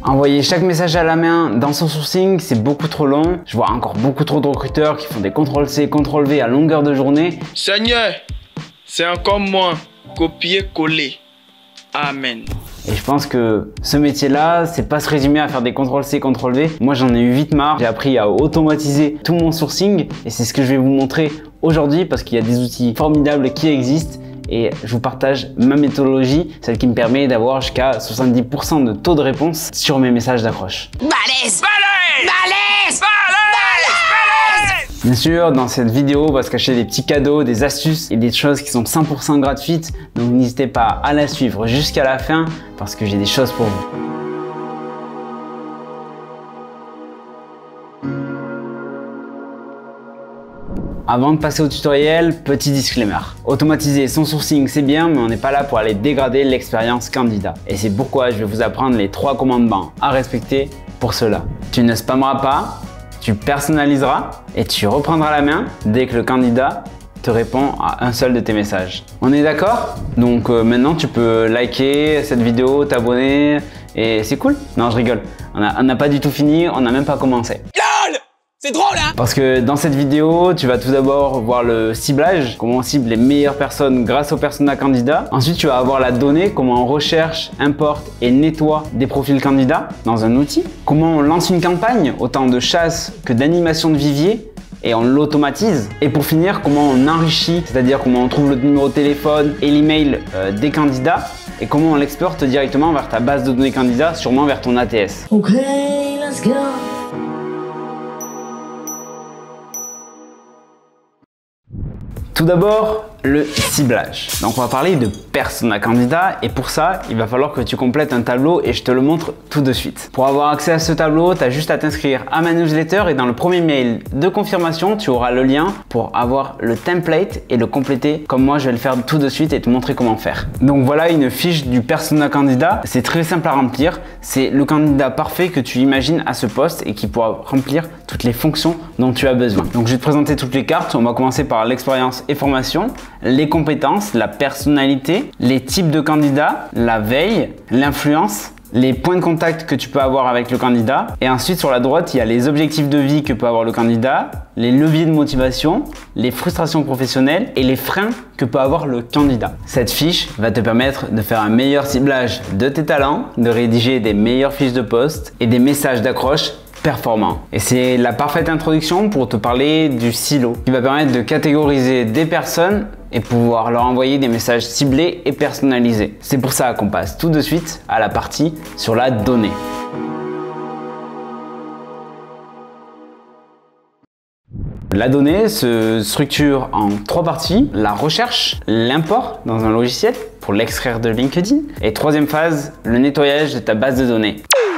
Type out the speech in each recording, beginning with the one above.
Envoyer chaque message à la main dans son sourcing, c'est beaucoup trop long. Je vois encore beaucoup trop de recruteurs qui font des CTRL-C, CTRL-V à longueur de journée. Seigneur, c'est encore moi, copier-coller. Amen. Et je pense que ce métier-là, c'est pas se résumer à faire des CTRL-C, CTRL-V. Moi, j'en ai eu vite marre. J'ai appris à automatiser tout mon sourcing et c'est ce que je vais vous montrer aujourd'hui parce qu'il y a des outils formidables qui existent. Et je vous partage ma méthodologie, celle qui me permet d'avoir jusqu'à 70% de taux de réponse sur mes messages d'accroche. Balèze! Balèze! Balèze! Balèze! Bien sûr, dans cette vidéo, on va se cacher des petits cadeaux, des astuces et des choses qui sont 100% gratuites. Donc n'hésitez pas à la suivre jusqu'à la fin parce que j'ai des choses pour vous. Avant de passer au tutoriel, petit disclaimer. Automatiser son sourcing, c'est bien, mais on n'est pas là pour aller dégrader l'expérience candidat. Et c'est pourquoi je vais vous apprendre les 3 commandements à respecter pour cela. Tu ne spammeras pas, tu personnaliseras et tu reprendras la main dès que le candidat te répond à un seul de tes messages. On est d'accord? Donc maintenant tu peux liker cette vidéo, t'abonner et c'est cool? Non, je rigole. On n'a pas du tout fini, on n'a même pas commencé. C'est drôle, hein? Parce que dans cette vidéo, tu vas tout d'abord voir le ciblage, comment on cible les meilleures personnes grâce aux persona candidats. Ensuite, tu vas avoir la donnée, comment on recherche, importe et nettoie des profils candidats dans un outil. Comment on lance une campagne, autant de chasse que d'animation de vivier, et on l'automatise. Et pour finir, comment on enrichit, c'est-à-dire comment on trouve le numéro de téléphone et l'email des candidats, et comment on l'exporte directement vers ta base de données candidats, sûrement vers ton ATS. Ok, let's go. Tout d'abord, le ciblage. Donc on va parler de persona candidat et pour ça, il va falloir que tu complètes un tableau et je te le montre tout de suite. Pour avoir accès à ce tableau, tu as juste à t'inscrire à ma newsletter et dans le premier mail de confirmation, tu auras le lien pour avoir le template et le compléter comme moi je vais le faire tout de suite et te montrer comment faire. Donc voilà une fiche du persona candidat. C'est très simple à remplir. C'est le candidat parfait que tu imagines à ce poste et qui pourra remplir toutes les fonctions dont tu as besoin. Donc je vais te présenter toutes les cartes. On va commencer par l'expérience et formation, les compétences, la personnalité, les types de candidats, la veille, l'influence, les points de contact que tu peux avoir avec le candidat. Et ensuite sur la droite, il y a les objectifs de vie que peut avoir le candidat, les leviers de motivation, les frustrations professionnelles et les freins que peut avoir le candidat. Cette fiche va te permettre de faire un meilleur ciblage de tes talents, de rédiger des meilleures fiches de poste et des messages d'accroche performant. Et c'est la parfaite introduction pour te parler du silo qui va permettre de catégoriser des personnes et pouvoir leur envoyer des messages ciblés et personnalisés. C'est pour ça qu'on passe tout de suite à la partie sur la donnée. La donnée se structure en 3 parties, la recherche, l'import dans un logiciel pour l'extraire de LinkedIn et troisième phase, le nettoyage de ta base de données.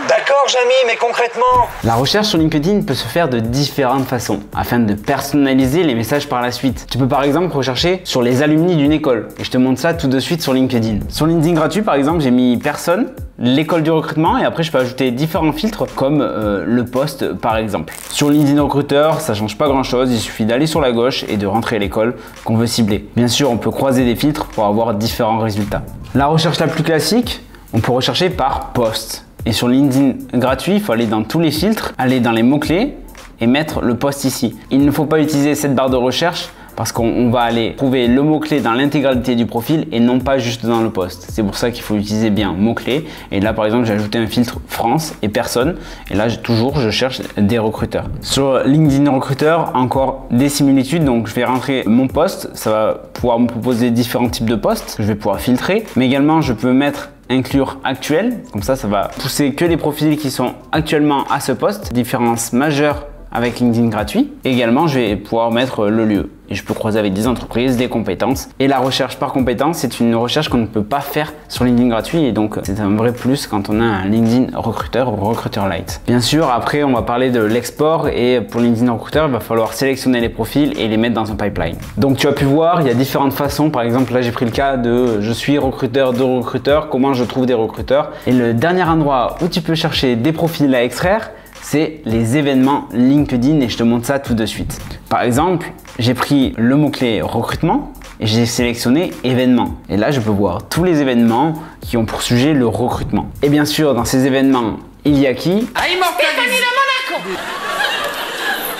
D'accord, Jamy, mais concrètement... La recherche sur LinkedIn peut se faire de différentes façons afin de personnaliser les messages par la suite. Tu peux par exemple rechercher sur les alumni d'une école et je te montre ça tout de suite sur LinkedIn. Sur LinkedIn gratuit par exemple, j'ai mis personne, l'école du recrutement et après je peux ajouter différents filtres comme le poste par exemple. Sur LinkedIn recruteur, ça change pas grand chose, il suffit d'aller sur la gauche et de rentrer l'école qu'on veut cibler. Bien sûr, on peut croiser des filtres pour avoir différents résultats. La recherche la plus classique, on peut rechercher par poste. Et sur LinkedIn gratuit, il faut aller dans tous les filtres, aller dans les mots-clés et mettre le poste ici. Il ne faut pas utiliser cette barre de recherche parce qu'on va aller trouver le mot-clé dans l'intégralité du profil et non pas juste dans le poste. C'est pour ça qu'il faut utiliser bien mots-clés. Et là, par exemple, j'ai ajouté un filtre France et personne. Et là, je cherche des recruteurs. Sur LinkedIn recruteur, encore des similitudes. Donc, je vais rentrer mon poste. Ça va pouvoir me proposer différents types de postes que je vais pouvoir filtrer. Mais également, je peux mettre inclure actuel, comme ça va pousser que les profils qui sont actuellement à ce poste. Différence majeure avec LinkedIn gratuit. Également, je vais pouvoir mettre le lieu. Et je peux croiser avec des entreprises, des compétences. Et la recherche par compétences, c'est une recherche qu'on ne peut pas faire sur LinkedIn gratuit. Et donc, c'est un vrai plus quand on a un LinkedIn recruteur ou recruteur light. Bien sûr, après, on va parler de l'export. Et pour LinkedIn recruteur, il va falloir sélectionner les profils et les mettre dans un pipeline. Donc, tu as pu voir, il y a différentes façons. Par exemple, là, j'ai pris le cas de je suis recruteur de recruteurs. Comment je trouve des recruteurs? Et le dernier endroit où tu peux chercher des profils à extraire, c'est les événements LinkedIn et je te montre ça tout de suite. Par exemple, j'ai pris le mot-clé recrutement et j'ai sélectionné événements. Et là, je peux voir tous les événements qui ont pour sujet le recrutement. Et bien sûr, dans ces événements, il y a qui? Ah, immortalisé.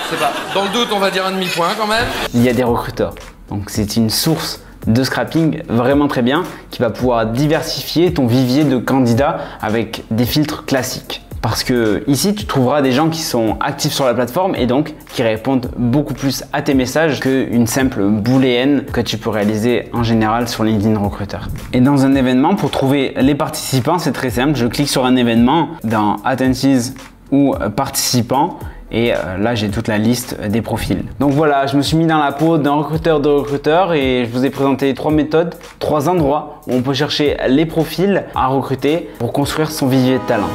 Je sais pas. Dans le doute, on va dire un demi-point quand même. Il y a des recruteurs. Donc c'est une source de scrapping vraiment très bien qui va pouvoir diversifier ton vivier de candidats avec des filtres classiques. Parce que ici, tu trouveras des gens qui sont actifs sur la plateforme et donc qui répondent beaucoup plus à tes messages qu'une simple booléenne que tu peux réaliser en général sur LinkedIn Recruiter. Et dans un événement, pour trouver les participants, c'est très simple. Je clique sur un événement dans Attendees ou participants. Et là, j'ai toute la liste des profils. Donc voilà, je me suis mis dans la peau d'un recruteur de recruteurs et je vous ai présenté 3 méthodes, 3 endroits où on peut chercher les profils à recruter pour construire son vivier de talent.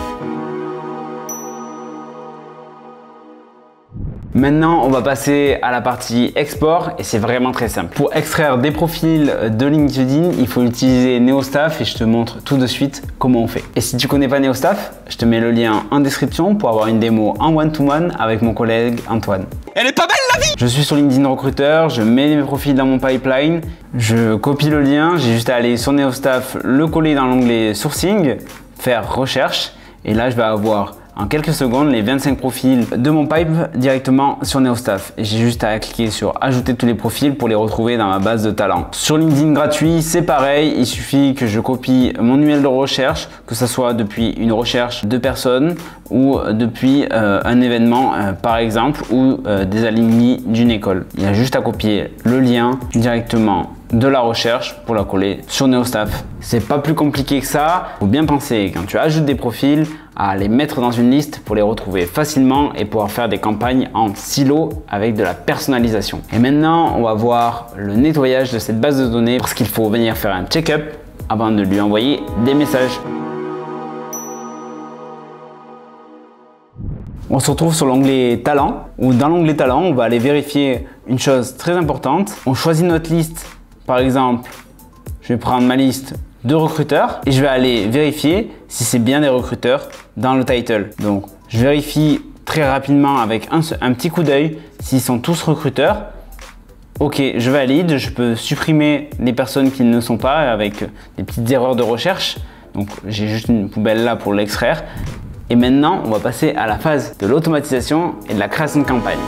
Maintenant, on va passer à la partie export et c'est vraiment très simple. Pour extraire des profils de LinkedIn, il faut utiliser Neostaff et je te montre tout de suite comment on fait. Et si tu connais pas Neostaff, je te mets le lien en description pour avoir une démo en one-to-one avec mon collègue Antoine. Elle est pas belle la vie. Je suis sur LinkedIn Recruiter, je mets mes profils dans mon pipeline, je copie le lien, j'ai juste à aller sur Neostaff, le coller dans l'onglet Sourcing, faire Recherche et là je vais avoir en quelques secondes les 25 profils de mon pipe directement sur Neostaff. Et j'ai juste à cliquer sur ajouter tous les profils pour les retrouver dans ma base de talents. Sur LinkedIn gratuit, c'est pareil. Il suffit que je copie mon URL de recherche, que ce soit depuis une recherche de personnes ou depuis un événement par exemple ou des alumni d'une école. Il y a juste à copier le lien directement de la recherche pour la coller sur Neostaff. C'est pas plus compliqué que ça. Faut bien penser quand tu ajoutes des profils à les mettre dans une liste pour les retrouver facilement et pouvoir faire des campagnes en silo avec de la personnalisation. Et maintenant, on va voir le nettoyage de cette base de données parce qu'il faut venir faire un check-up avant de lui envoyer des messages. On se retrouve sur l'onglet Talent où dans l'onglet Talent, on va aller vérifier une chose très importante. On choisit notre liste. Par exemple, je vais prendre ma liste de recruteurs et je vais aller vérifier si c'est bien des recruteurs dans le title. Donc, je vérifie très rapidement avec un petit coup d'œil s'ils sont tous recruteurs. Ok, je valide, je peux supprimer les personnes qui ne sont pas avec des petites erreurs de recherche. Donc, j'ai juste une poubelle là pour l'extraire. Et maintenant, on va passer à la phase de l'automatisation et de la création de campagne.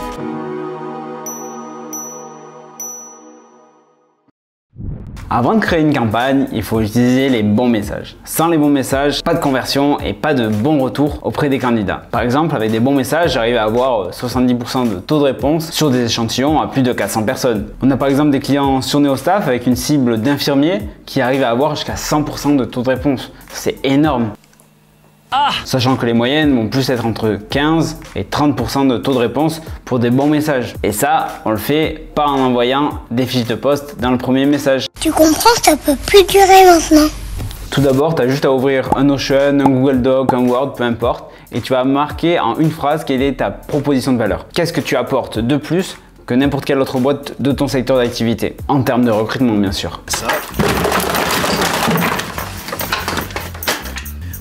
Avant de créer une campagne, il faut utiliser les bons messages. Sans les bons messages, pas de conversion et pas de bons retours auprès des candidats. Par exemple, avec des bons messages, j'arrive à avoir 70% de taux de réponse sur des échantillons à plus de 400 personnes. On a par exemple des clients sur Neostaff avec une cible d'infirmiers qui arrivent à avoir jusqu'à 100% de taux de réponse. C'est énorme. Sachant que les moyennes vont plus être entre 15 et 30% de taux de réponse pour des bons messages. Et ça, on le fait pas en envoyant des fiches de poste dans le premier message. Tu comprends, ça peut plus durer maintenant. Tout d'abord, tu as juste à ouvrir un Notion, un Google Doc, un Word, peu importe, et tu vas marquer en une phrase quelle est ta proposition de valeur. Qu'est-ce que tu apportes de plus que n'importe quelle autre boîte de ton secteur d'activité, en termes de recrutement bien sûr.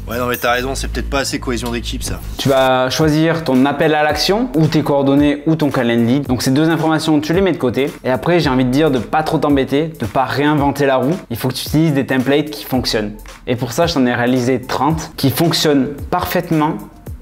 Ouais non mais t'as raison, c'est peut-être pas assez cohésion d'équipe ça. Tu vas choisir ton appel à l'action ou tes coordonnées ou ton calendrier. Donc ces deux informations, tu les mets de côté. Et après, j'ai envie de dire de pas trop t'embêter, de pas réinventer la roue. Il faut que tu utilises des templates qui fonctionnent. Et pour ça, je t'en ai réalisé 30 qui fonctionnent parfaitement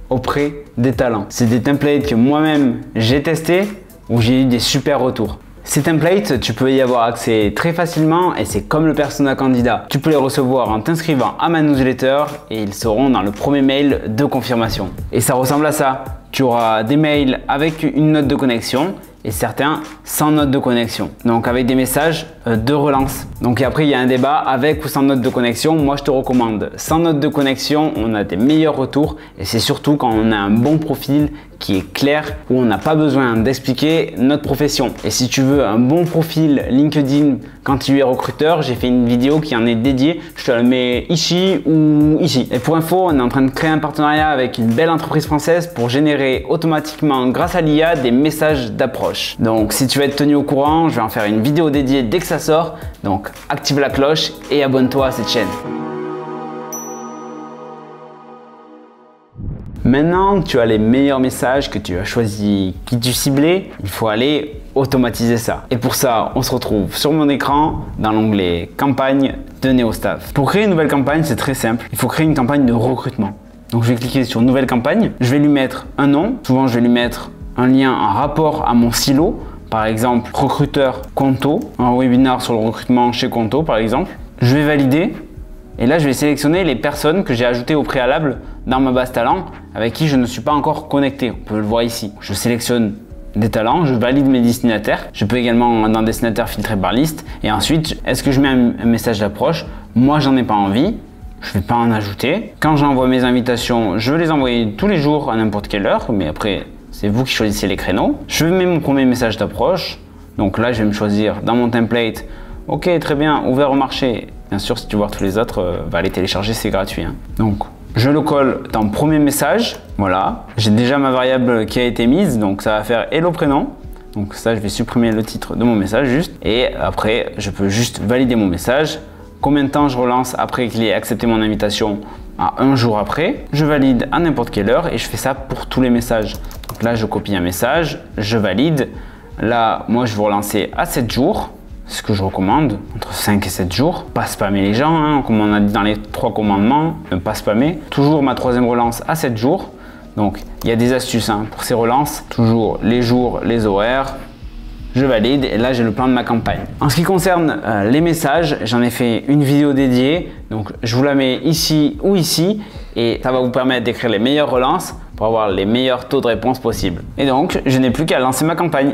auprès des talents. C'est des templates que moi-même j'ai testés où j'ai eu des super retours. Ces templates, tu peux y avoir accès très facilement et c'est comme le persona candidat. Tu peux les recevoir en t'inscrivant à ma newsletter et ils seront dans le premier mail de confirmation. Et ça ressemble à ça. Tu auras des mails avec une note de connexion et certains sans note de connexion. Donc avec des messages de relance. Donc après il y a un débat avec ou sans note de connexion. Moi je te recommande sans note de connexion, on a des meilleurs retours et c'est surtout quand on a un bon profil qui est clair où on n'a pas besoin d'expliquer notre profession. Et si tu veux un bon profil LinkedIn quand tu es recruteur, j'ai fait une vidéo qui en est dédiée. Je te la mets ici ou ici. Et pour info, on est en train de créer un partenariat avec une belle entreprise française pour générer automatiquement grâce à l'IA des messages d'approche. Donc si tu veux être tenu au courant, je vais en faire une vidéo dédiée dès que ça sort. Donc active la cloche et abonne-toi à cette chaîne. Maintenant que tu as les meilleurs messages, que tu as choisi qui tu ciblais, il faut aller automatiser ça. Et pour ça, on se retrouve sur mon écran dans l'onglet campagne de Neostaff. Pour créer une nouvelle campagne, c'est très simple. Il faut créer une campagne de recrutement. Donc je vais cliquer sur nouvelle campagne. Je vais lui mettre un nom. Souvent je vais lui mettre un lien, un rapport à mon silo. Par exemple, recruteur Conto, un webinaire sur le recrutement chez Conto par exemple. Je vais valider et là je vais sélectionner les personnes que j'ai ajoutées au préalable dans ma base talent avec qui je ne suis pas encore connecté. On peut le voir ici. Je sélectionne des talents, je valide mes destinataires. Je peux également dans destinataires filtrer par liste. Et ensuite, est-ce que je mets un message d'approche? Moi j'en ai pas envie. Je ne vais pas en ajouter. Quand j'envoie mes invitations, je vais les envoyer tous les jours à n'importe quelle heure, mais après, c'est vous qui choisissez les créneaux. Je mets mon premier message d'approche. Donc là, je vais me choisir dans mon template. Ok, très bien, ouvert au marché. Bien sûr, si tu veux voir tous les autres, va les télécharger, c'est gratuit. Hein. Donc, je le colle dans le premier message. Voilà. J'ai déjà ma variable qui a été mise, donc ça va faire hello prénom. Donc ça, je vais supprimer le titre de mon message juste. Et après, je peux juste valider mon message. Combien de temps je relance après qu'il ait accepté mon invitation? À un jour après. Je valide à n'importe quelle heure et je fais ça pour tous les messages. Donc là, je copie un message, je valide. Là, moi, je vais relancer à 7 jours. Ce que je recommande, entre 5 et 7 jours. Pas spammer les gens, hein, comme on a dit dans les 3 commandements, ne pas spammer. Toujours ma troisième relance à 7 jours. Donc, il y a des astuces hein, pour ces relances. Toujours les jours, les horaires. Je valide et là j'ai le plan de ma campagne. En ce qui concerne les messages, j'en ai fait une vidéo dédiée, donc je vous la mets ici ou ici et ça va vous permettre d'écrire les meilleures relances pour avoir les meilleurs taux de réponse possibles. Et donc je n'ai plus qu'à lancer ma campagne.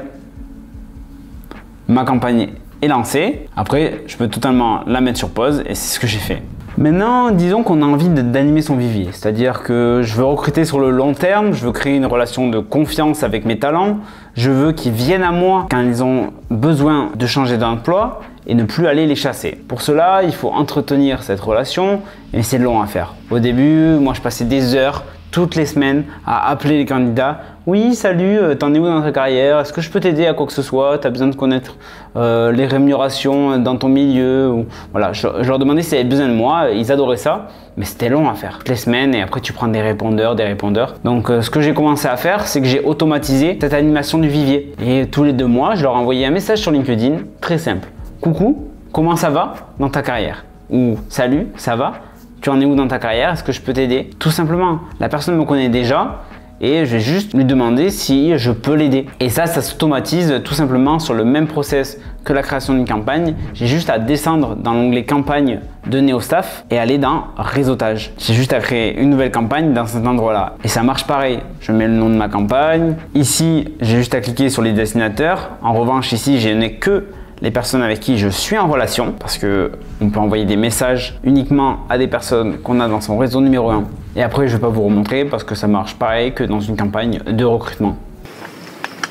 Ma campagne est lancée, après je peux totalement la mettre sur pause et c'est ce que j'ai fait. Maintenant, disons qu'on a envie d'animer son vivier, c'est-à-dire que je veux recruter sur le long terme, je veux créer une relation de confiance avec mes talents, je veux qu'ils viennent à moi quand ils ont besoin de changer d'emploi et ne plus aller les chasser. Pour cela, il faut entretenir cette relation et c'est long à faire. Au début, moi je passais des heures toutes les semaines à appeler les candidats. Oui, salut, t'en es où dans ta carrière? Est-ce que je peux t'aider à quoi que ce soit? T'as besoin de connaître les rémunérations dans ton milieu? Ou... Voilà, je leur demandais s'ils avaient besoin de moi. Ils adoraient ça, mais c'était long à faire. Toutes les semaines et après tu prends des répondeurs. Donc ce que j'ai commencé à faire, c'est que j'ai automatisé cette animation du vivier. Et tous les 2 mois, je leur envoyais un message sur LinkedIn, très simple. Coucou, comment ça va dans ta carrière? Ou salut, ça va? Tu en es où dans ta carrière? Est-ce que je peux t'aider? Tout simplement, la personne me connaît déjà et je vais juste lui demander si je peux l'aider. Et ça s'automatise tout simplement sur le même process que la création d'une campagne. J'ai juste à descendre dans l'onglet campagne de NeoStaff et aller dans réseautage. J'ai juste à créer une nouvelle campagne dans cet endroit-là. Et ça marche pareil. Je mets le nom de ma campagne. Ici, j'ai juste à cliquer sur les destinataires. En revanche, ici, je n'ai que les personnes avec qui je suis en relation, parce que on peut envoyer des messages uniquement à des personnes qu'on a dans son réseau numéro 1. Et après, je vais pas vous remontrer parce que ça marche pareil que dans une campagne de recrutement.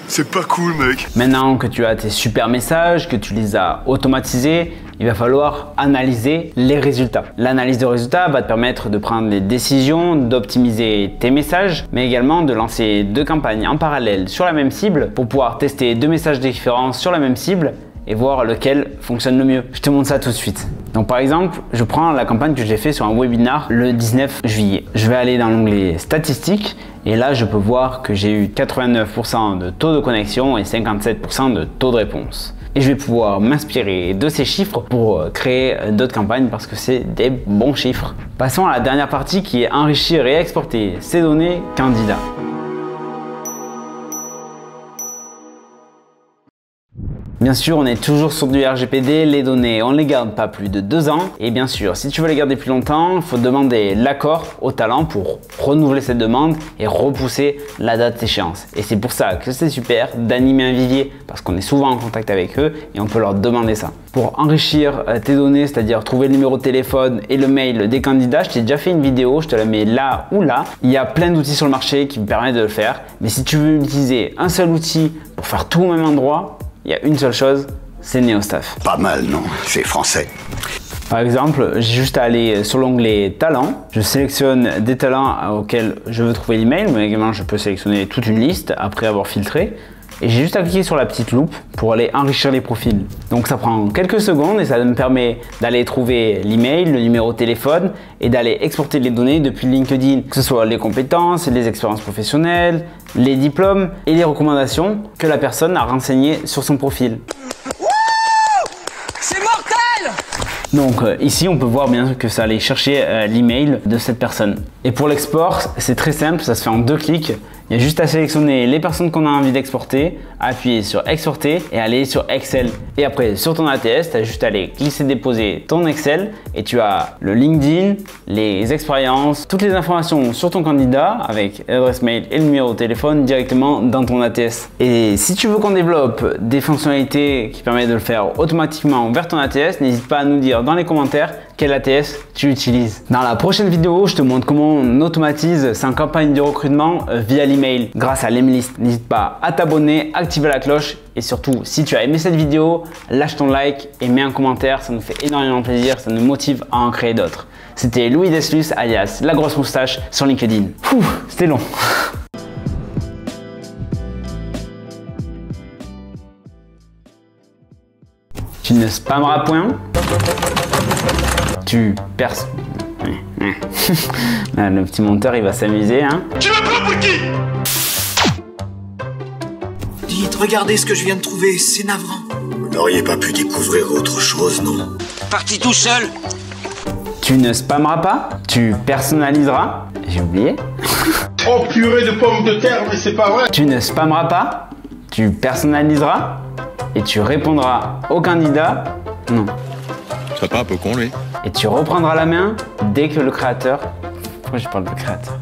C'est pas cool, mec. Maintenant que tu as tes super messages, que tu les as automatisés, il va falloir analyser les résultats. L'analyse de résultats va te permettre de prendre des décisions, d'optimiser tes messages, mais également de lancer 2 campagnes en parallèle sur la même cible pour pouvoir tester 2 messages différents sur la même cible et voir lequel fonctionne le mieux. Je te montre ça tout de suite. Donc par exemple, je prends la campagne que j'ai fait sur un webinar le 19 juillet. Je vais aller dans l'onglet statistiques et là je peux voir que j'ai eu 89% de taux de connexion et 57% de taux de réponse. Et je vais pouvoir m'inspirer de ces chiffres pour créer d'autres campagnes parce que c'est des bons chiffres. Passons à la dernière partie qui est enrichir et exporter ces données candidats. Bien sûr, on est toujours sur du RGPD, les données, on ne les garde pas plus de 2 ans. Et bien sûr, si tu veux les garder plus longtemps, il faut demander l'accord au talent pour renouveler cette demande et repousser la date d'échéance. Et c'est pour ça que c'est super d'animer un vivier, parce qu'on est souvent en contact avec eux et on peut leur demander ça. Pour enrichir tes données, c'est-à-dire trouver le numéro de téléphone et le mail des candidats, je t'ai déjà fait une vidéo, je te la mets là ou là. Il y a plein d'outils sur le marché qui me permettent de le faire. Mais si tu veux utiliser un seul outil pour faire tout au même endroit, il y a une seule chose, c'est NeoStaff. Pas mal, non? C'est français. Par exemple, j'ai juste à aller sur l'onglet talents. Je sélectionne des talents auxquels je veux trouver l'email, mais également je peux sélectionner toute une liste après avoir filtré. Et j'ai juste à cliquer sur la petite loupe pour aller enrichir les profils. Donc ça prend quelques secondes et ça me permet d'aller trouver l'email, le numéro de téléphone et d'aller exporter les données depuis LinkedIn, que ce soit les compétences, les expériences professionnelles, les diplômes et les recommandations que la personne a renseignées sur son profil. C'est mortel! Donc ici, on peut voir bien que ça allait chercher l'email de cette personne. Et pour l'export, c'est très simple, ça se fait en 2 clics. Il y a juste à sélectionner les personnes qu'on a envie d'exporter, appuyer sur exporter et aller sur Excel. Et après, sur ton ATS, tu as juste à aller glisser-déposer ton Excel et tu as le LinkedIn, les expériences, toutes les informations sur ton candidat avec l'adresse mail et le numéro de téléphone directement dans ton ATS. Et si tu veux qu'on développe des fonctionnalités qui permettent de le faire automatiquement vers ton ATS, n'hésite pas à nous dire dans les commentaires quel ATS tu utilises. Dans la prochaine vidéo, je te montre comment on automatise sa campagne de recrutement via l'email grâce à l'Emlist. N'hésite pas à t'abonner, activer la cloche et surtout, si tu as aimé cette vidéo, lâche ton like et mets un commentaire, ça nous fait énormément plaisir, ça nous motive à en créer d'autres. C'était Louis Deslus alias La Grosse Moustache sur LinkedIn. C'était long. Tu ne spammeras point. Tu perces. Le petit monteur, il va s'amuser, hein. Tu me prends pour qui? Dites, regardez ce que je viens de trouver, c'est navrant. Vous n'auriez pas pu découvrir autre chose, non? Parti tout seul. Tu ne spammeras pas. Tu personnaliseras. J'ai oublié. Oh purée de pommes de terre, mais c'est pas vrai. Tu ne spammeras pas. Tu personnaliseras. Et tu répondras au candidat. Non. C'est pas un peu con lui. Et tu reprendras la main dès que le créateur... Pourquoi je parle de créateur?